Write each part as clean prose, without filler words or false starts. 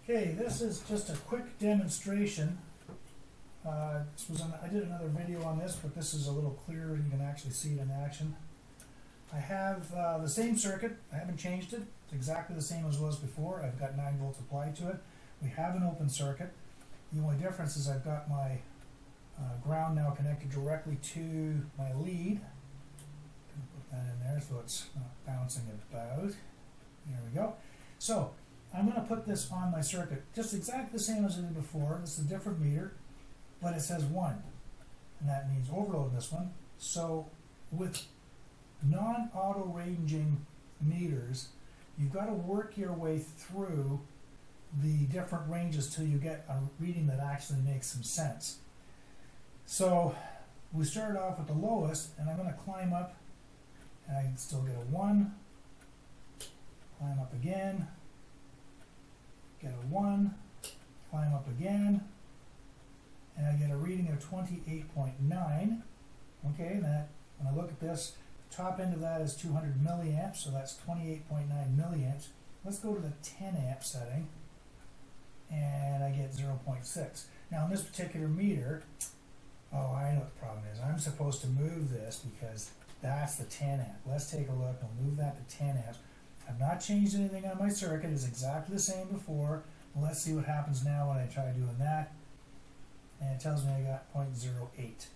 Okay, this is just a quick demonstration. I did another video on this, but this is a little clearer. You can actually see it in action. I have the same circuit. I haven't changed it. It's exactly the same as it was before. I've got 9 volts applied to it. We have an open circuit. The only difference is I've got my ground now connected directly to my lead. Put that in there so it's not bouncing about. There we go. So I'm going to put this on my circuit, just exactly the same as I did before. This is a different meter, but it says 1, and that means overload this one. So with non-auto ranging meters, you've got to work your way through the different ranges till you get a reading that actually makes some sense. So we started off with the lowest, and I'm going to climb up, and I can still get a 1, climb up again, get a 1, climb up again, and I get a reading of 28.9. Okay, that when I look at this, the top end of that is 200 milliamps, so that's 28.9 milliamps. Let's go to the 10 amp setting, and I get 0.6. Now, in this particular meter, oh, I know what the problem is. I'm supposed to move this because that's the 10 amp. Let's take a look. I'll move that to 10 amps. I've not changed anything on my circuit. It's exactly the same before. Let's see what happens now when I try doing that. And it tells me I got 0.08,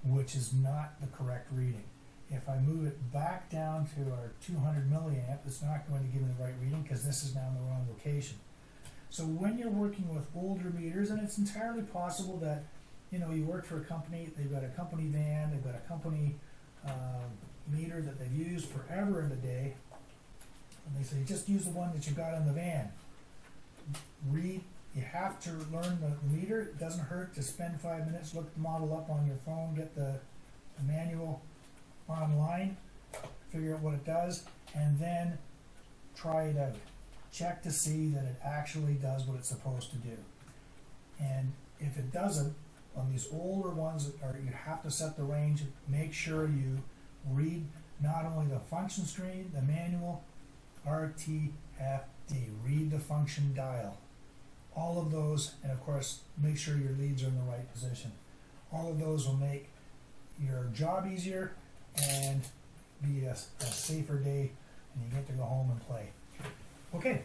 which is not the correct reading. If I move it back down to our 200 milliamp, it's not going to give me the right reading because this is now in the wrong location. So when you're working with older meters, and it's entirely possible that you work for a company, they've got a company van, they've got a company meter that they've used forever in the day, and they say just use the one that you got in the van. You have to learn the meter. It doesn't hurt to spend 5 minutes, look the model up on your phone, get the manual online, figure out what it does, and then try it out. Check to see that it actually does what it's supposed to do. And if it doesn't, on these older ones, you have to set the range. Make sure you read not only the function screen, the manual, RTFD, read the function dial. All of those, and of course, make sure your leads are in the right position. All of those will make your job easier and be a safer day, and you get to go home and play. Okay.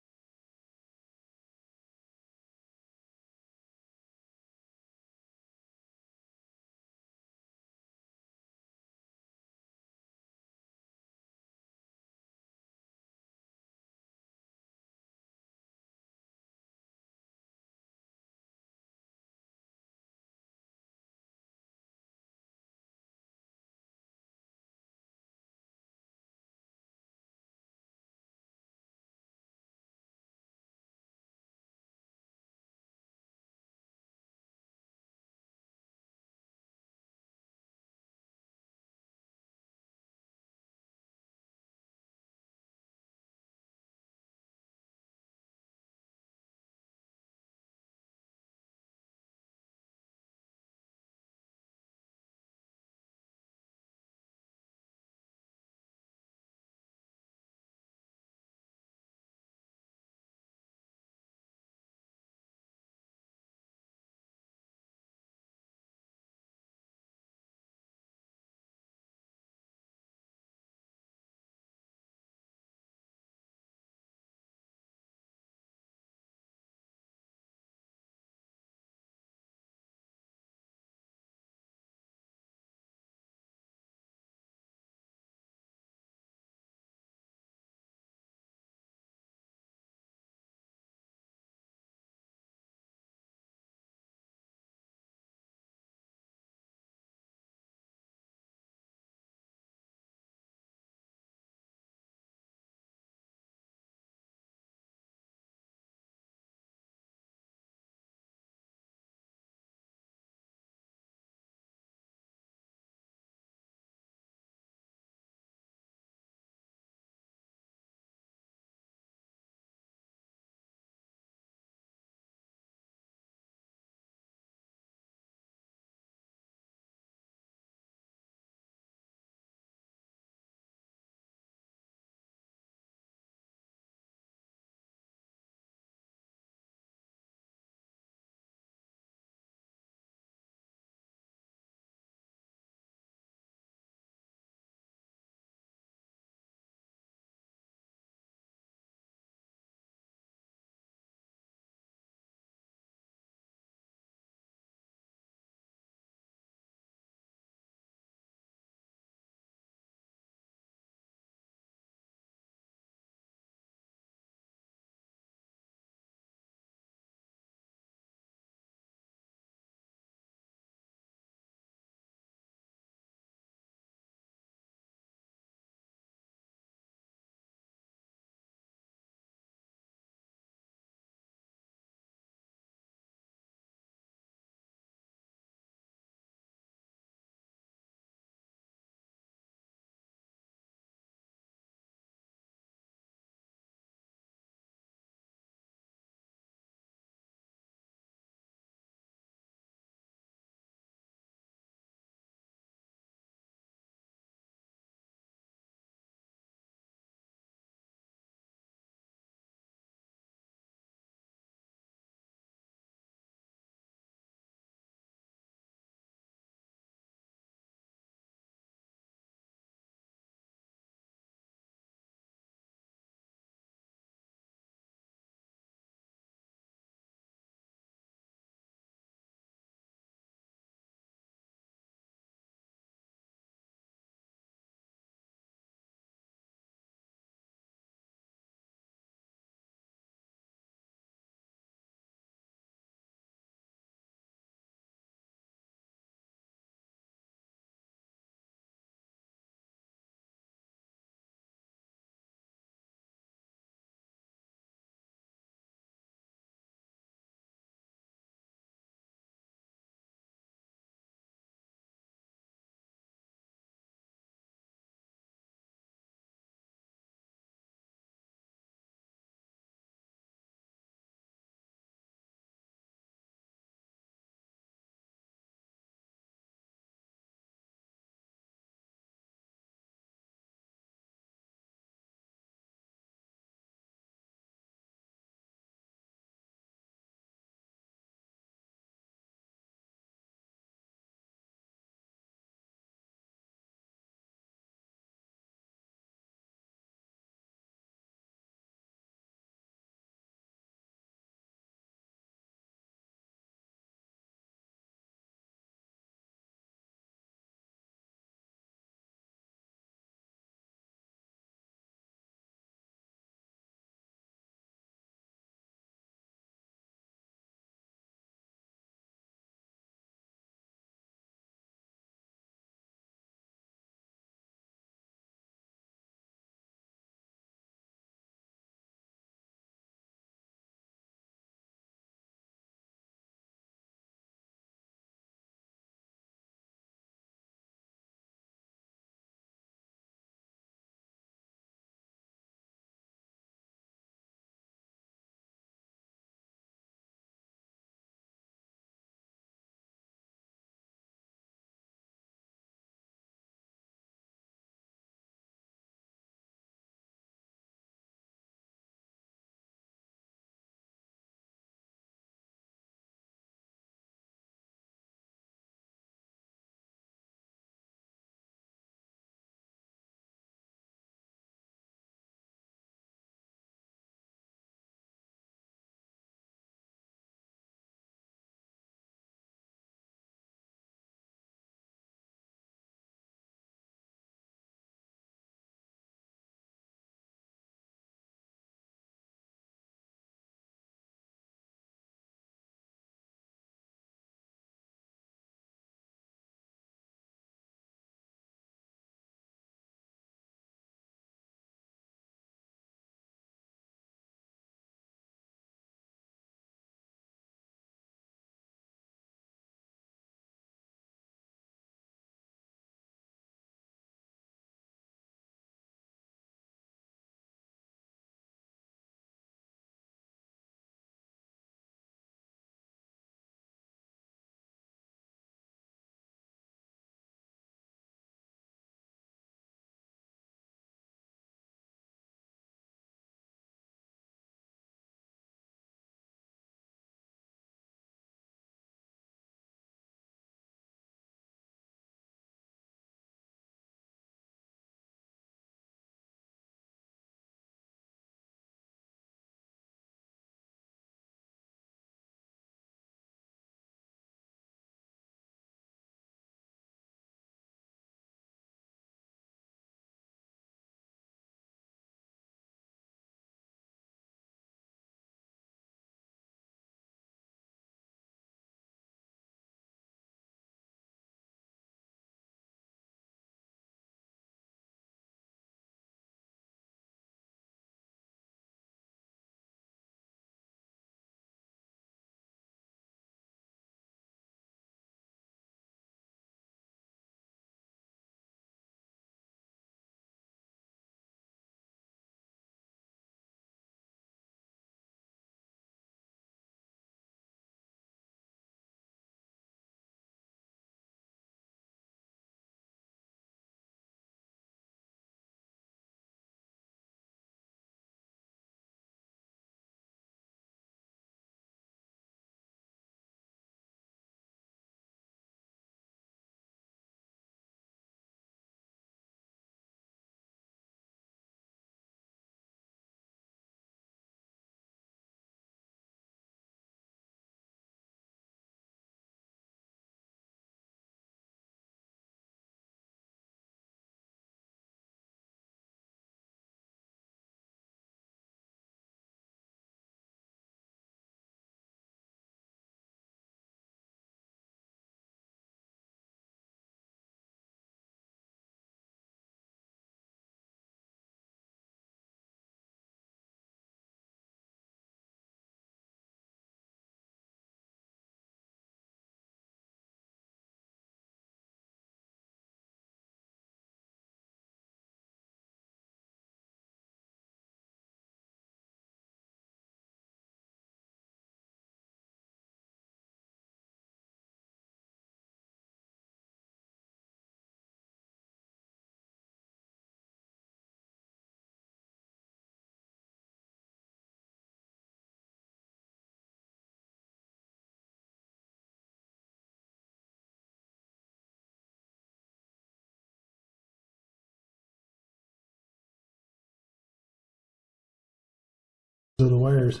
of the wires.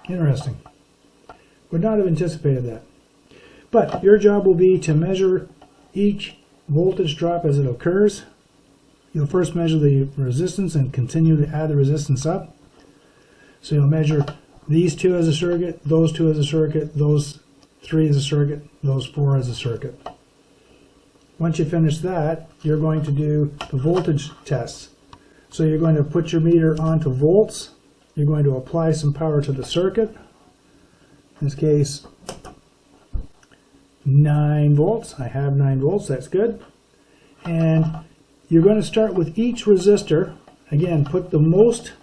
Interesting. Would not have anticipated that. But your job will be to measure each voltage drop as it occurs. You'll first measure the resistance and continue to add the resistance up. So you'll measure these two as a circuit, those two as a circuit, those three as a circuit, those four as a circuit. Once you finish that, you're going to do the voltage tests. So you're going to put your meter onto volts. You're going to apply some power to the circuit. In this case, 9 volts. I have 9 volts, that's good. And you're going to start with each resistor. Again, put the most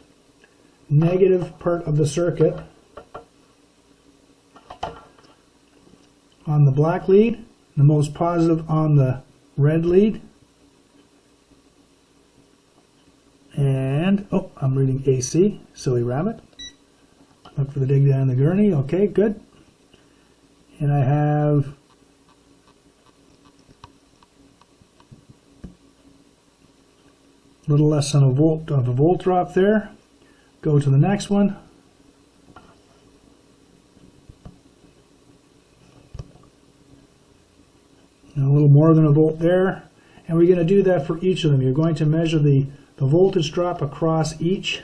negative part of the circuit on the black lead, the most positive on the red lead. And, oh, I'm reading AC, silly rabbit. Look for the dig down the gurney. Okay, good. And I have a little less than a volt drop there. Go to the next one. And a little more than a volt there. And we're going to do that for each of them. You're going to measure the voltage drop across each.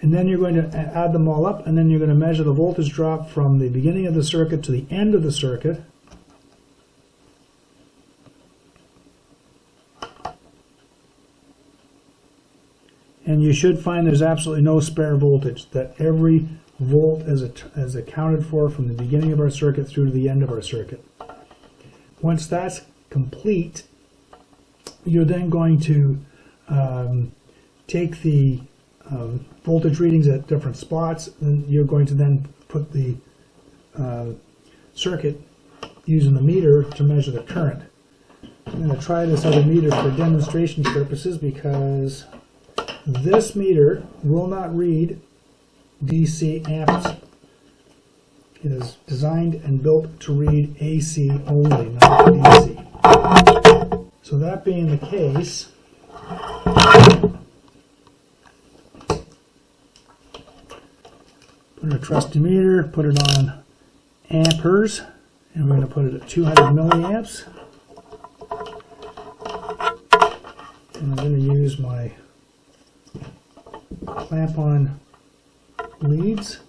And then you're going to add them all up, and then you're going to measure the voltage drop from the beginning of the circuit to the end of the circuit. And you should find there's absolutely no spare voltage, that every volt is accounted for from the beginning of our circuit through to the end of our circuit. Once that's complete, you're then going to take the voltage readings at different spots, and you're going to then put the circuit using the meter to measure the current. I'm going to try this other meter for demonstration purposes because this meter will not read DC amps. It is designed and built to read AC only, not DC. So that being the case, put a trusty meter, put it on amperes, and we're going to put it at 200 milliamps. And I'm going to use my clamp-on leads.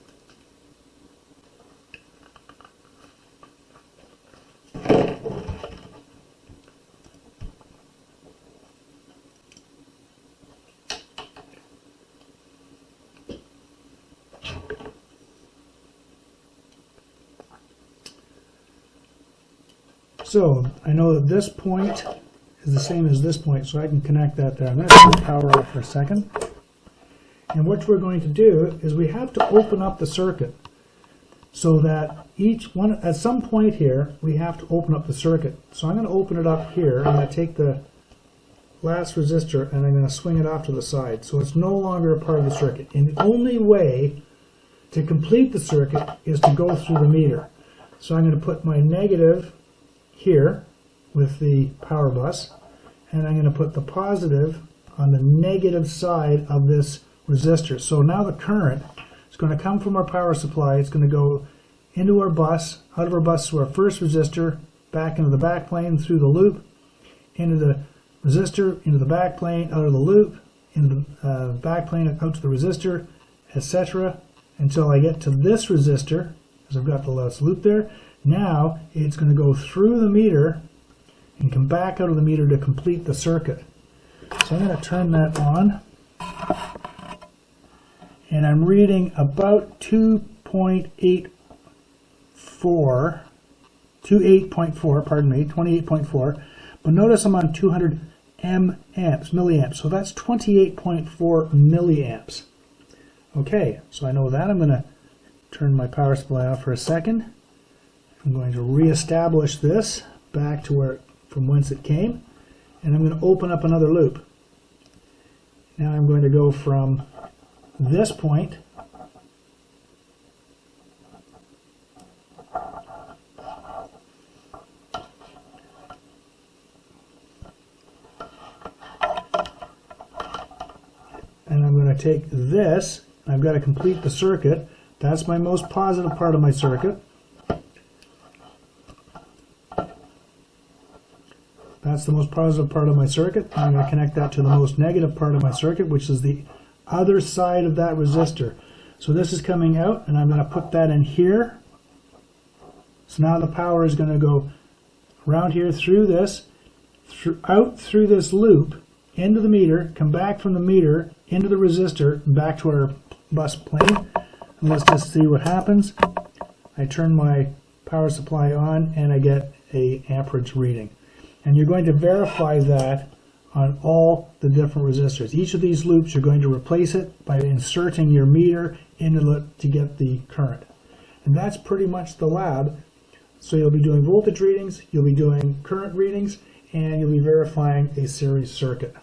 So I know that this point is the same as this point, so I can connect that there. I'm going to turn the power off for a second. And what we're going to do is we have to open up the circuit so that each one, at some point here, we have to open up the circuit. So I'm going to open it up here. I'm going to take the last resistor and I'm going to swing it off to the side. So it's no longer a part of the circuit. And the only way to complete the circuit is to go through the meter. So I'm going to put my negative here with the power bus, and I'm going to put the positive on the negative side of this resistor. So now the current is going to come from our power supply. It's going to go into our bus, out of our bus to our first resistor, back into the back plane, through the loop, into the resistor, into the back plane, out of the loop, into the back plane, out to the resistor, etc. until I get to this resistor, because I've got the last loop there. Now it's going to go through the meter and come back out of the meter to complete the circuit. So I'm going to turn that on. And I'm reading about 28.4, but notice I'm on 200 milliamps, so that's 28.4 milliamps. Okay, so I know that. I'm going to turn my power supply off for a second. I'm going to reestablish this back to from whence it came, and I'm going to open up another loop. Now I'm going to go from this point going to take this, I've got to complete the circuit. That's my most positive part of my circuit. That's the most positive part of my circuit. I'm going to connect that to the most negative part of my circuit, which is the other side of that resistor. So this is coming out, and I'm going to put that in here. So now the power is going to go around here through this, out through this loop, into the meter, come back from the meter, into the resistor, back to our bus plane. And let's just see what happens. I turn my power supply on, and I get a amperage reading. And you're going to verify that on all the different resistors. Each of these loops, you're going to replace it by inserting your meter into it to get the current. And that's pretty much the lab. So you'll be doing voltage readings, you'll be doing current readings, and you'll be verifying a series circuit.